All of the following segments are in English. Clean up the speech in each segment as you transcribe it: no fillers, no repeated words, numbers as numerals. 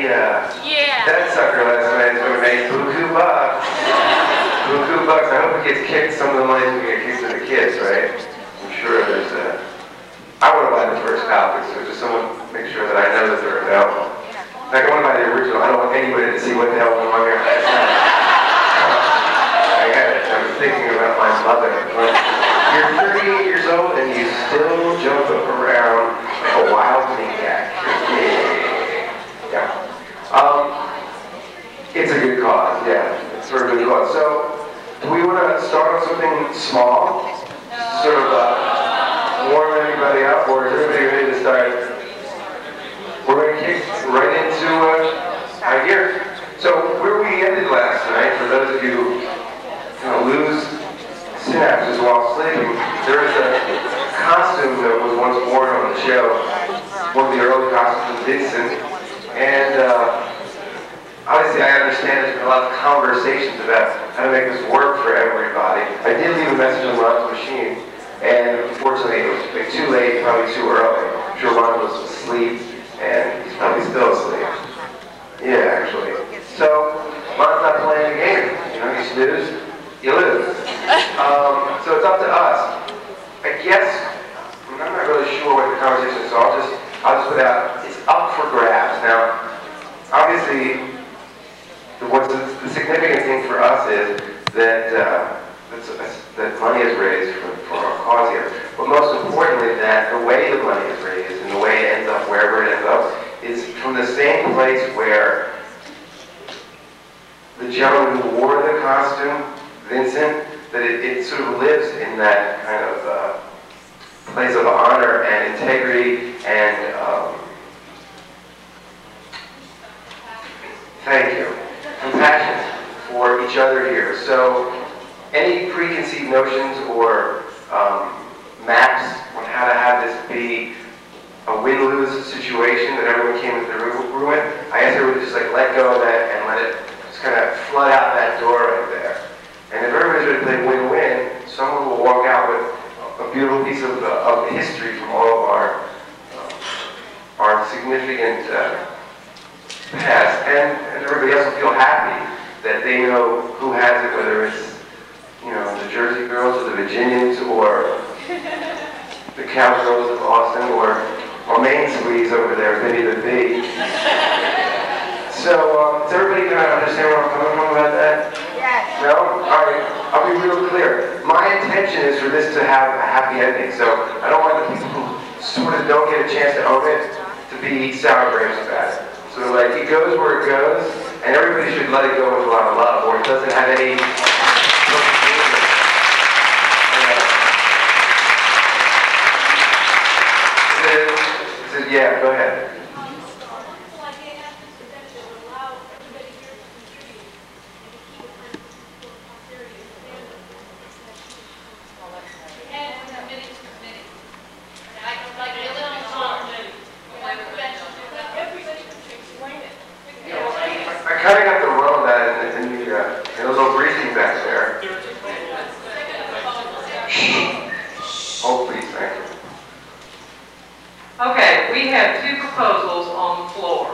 that sucker last night is going to make buku bucks. Buku bucks. I hope it gets kicked. Some of the money's going to get kicked to the kids, right? I'm sure there's I want to buy the first copy, so just someone make sure that I know that they're available. Like, I want to buy the original. I don't want anybody to see what the hell went on here last night. I was thinking about my mother. You're 38 years old and you still jump up around like a wild maniac. Yeah. It's a good cause, yeah. It's sort of a good cause. So, do we want to start on something small? Sort of warm everybody up, or is everybody ready to start? We're going to kick right into high gear. So, where we ended last night, for those of you who lose synapses while sleeping, there is a costume that was once worn on the show, one of the early costumes of Vincent, and obviously I understand there's been a lot of conversations about how to make this work for everybody. I did leave a message on Ron's machine, and unfortunately it was too late, probably too early. I'm sure Ron was asleep, and he's probably still asleep. Yeah, actually. So, Ron's not playing the game. You snooze, you lose. So it's up to us. I guess, I'm not really sure what the conversation is, so I'll just put out, it's up for grabs. Now, obviously, the significant thing for us is that that money is raised for our cause here. But most importantly, that the way the money is raised and the way it ends up, wherever it ends up, is from the same place where the gentleman who wore the costume, Vincent, that it sort of lives in that kind of place of honor and integrity and thank you, compassion for each other here. So any preconceived notions or maps on how to have this be a win-lose situation that everyone came into the room with, I asked everyone to just like let go of that and let it just kind of flood out that door right there. And if everybody's ready to play win-win, someone will walk out with a beautiful piece of history from all of our significant past, and everybody else will feel happy that they know who has it, whether it's the Jersey girls or the Virginians or the cowgirls of Austin or Main Squeeze over there, Vinny the Bee. So, does everybody kind of understand where I'm coming from about that? Yes. No? Alright, I'll be real clear. My intention is for this to have a happy ending, so I don't want the people who sort of don't get a chance to own it to be sour grapes about it. So like, it goes where it goes, and everybody should let it go with a lot of love, or it doesn't have any... Yeah, go ahead. I kind of got the run of that in the little briefing back there. Oh, please, thank you. Okay, we have two proposals on the floor.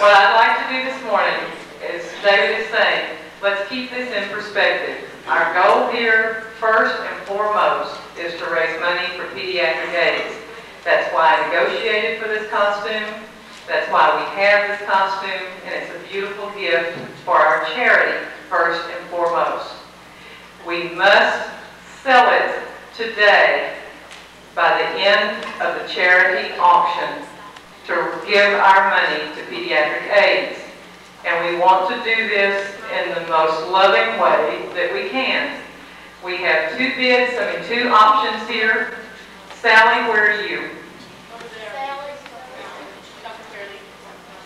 What I'd like to do this morning is, David is saying, let's keep this in perspective. Our goal here, first and foremost, is to raise money for pediatric AIDS. That's why I negotiated for this costume. That's why we have this costume, and it's a beautiful gift for our charity, first and foremost. We must sell it today by the end of the charity auction to give our money to pediatric AIDS. And we want to do this in the most loving way that we can. We have two bids, two options here. Sally, where are you?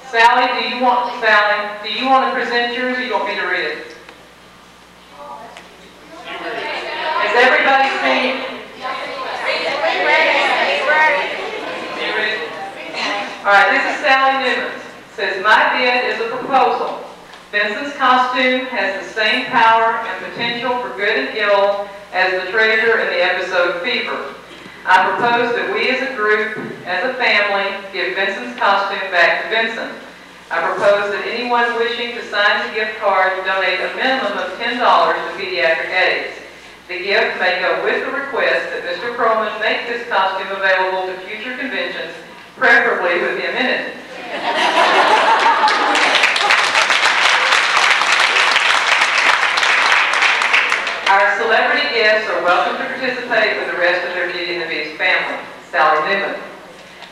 Sally, do you want to present yours, or do you want me to read it? Has everybody seen? All right, this is Sally Newman. It says, my bid is a proposal. Vincent's costume has the same power and potential for good and ill as the treasure in the episode Fever. I propose that we as a group, as a family, give Vincent's costume back to Vincent. I propose that anyone wishing to sign the gift card donate a minimum of $10 to Pediatric AIDS. The gift may go with the request that Mr. Perlman make this costume available to future conventions, preferably with him in it. Our celebrity guests are welcome to participate with the rest of their Beauty and the Beast family. Sally Newman.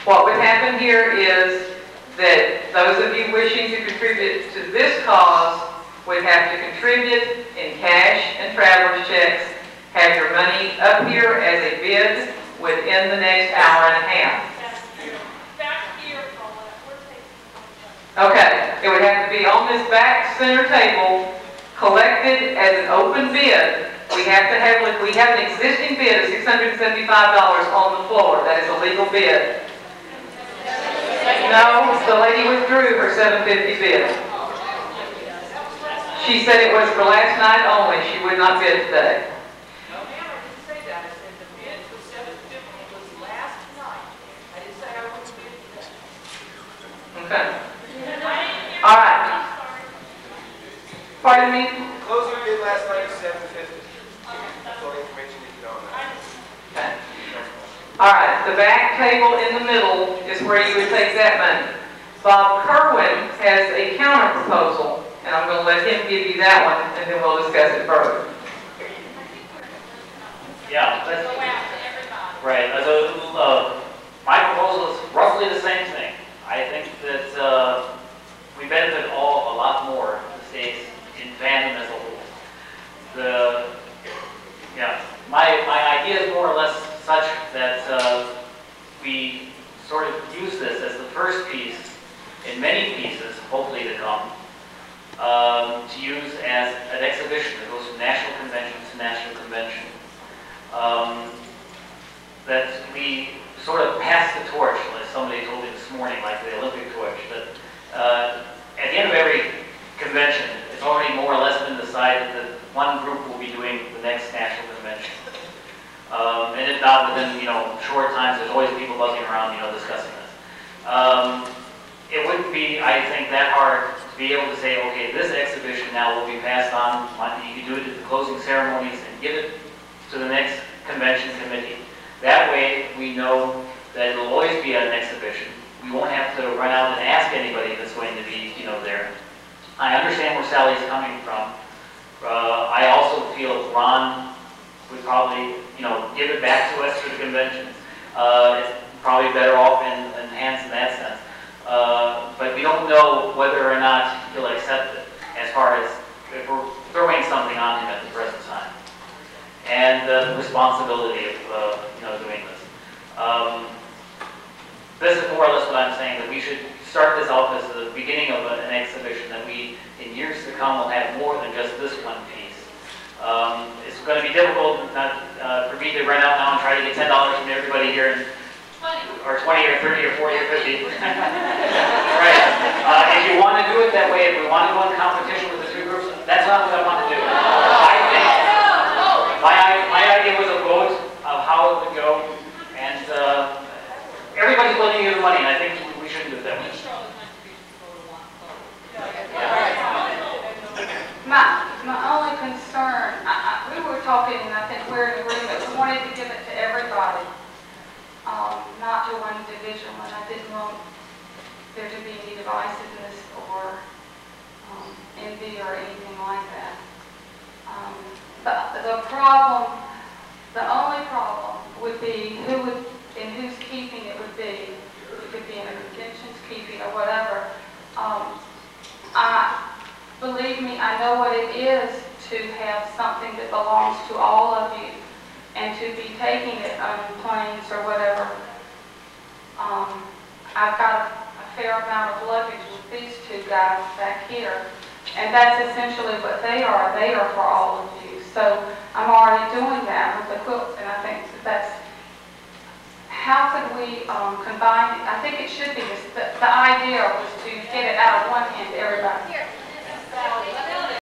What would happen here is that those of you wishing to contribute to this cause would have to contribute in cash and traveler's checks, have your money up here as a bid within the next hour and a half. Okay, it would have to be on this back center table, collected as an open bid. We have an existing bid of $675 on the floor. That is a legal bid. No, the lady withdrew her $750 bid. She said it was for last night only. She would not bid today. No, ma'am, I didn't say that. I said the bid for $750 was last night. I didn't say I wouldn't bid today. Okay. All right. Pardon me? Closing bid last night was $750. That's all the information you need on that. Okay. All right, the back table in the middle is where you would take that money. Bob Kerwin has a counter proposal, and I'm going to let him give you that one, and then we'll discuss it further. Yeah, that's right. My proposal is roughly the same thing. I think that we benefit all a lot more in the states in fandom as a whole. My idea is more or less such that we sort of use this as the first piece in many pieces, hopefully to come, to use as an exhibition that goes from national convention to national convention. That we sort of pass the torch, as somebody told me this morning, like the Olympic torch, that at the end of every convention, it's already more or less been decided that one group will be doing the next national convention. And if not within, short times, there's always people buzzing around, discussing this. It wouldn't be, I think, that hard to be able to say, okay, this exhibition now will be passed on. You can do it at the closing ceremonies and give it to the next convention committee. That way, we know that it'll always be an exhibition. We won't have to run out and ask anybody that's going to be, there. I understand where Sally's coming from. I also feel Ron would probably, give it back to us for the convention. It's probably better off in hands in that sense. But we don't know whether or not he'll accept it, as far as if we're throwing something on him at the present time. And the responsibility of, doing this. This is more or less what I'm saying, that we should start this off as the beginning of an exhibition, that we, in years to come, will have more than just this one piece. It's going to be difficult for me to run out now and try to get $10 from everybody here, or 20 or 30 or 40 or 50. Right. If you want to do it that way, if we want to go in competition with the two groups, that's not what I want to do. I think my idea was a vote of how it would go, and everybody's willing to give money, and I think we shouldn't do it that way. My only concern, we were talking, and I think we're in agreement, we wanted to give it to everybody, not to one individual, and I didn't want there to be any divisiveness or envy or anything like that. The only problem would be in whose keeping it would be. It could be in a convention's keeping or whatever. Believe me, I know what it is to have something that belongs to all of you and to be taking it on planes or whatever. I've got a fair amount of luggage with these two guys back here, and that's essentially what they are. They are for all of you. So I'm already doing that with the quilts, and I think that's, how could we combine it? I think it should be, the idea was to get it out of one hand to everybody.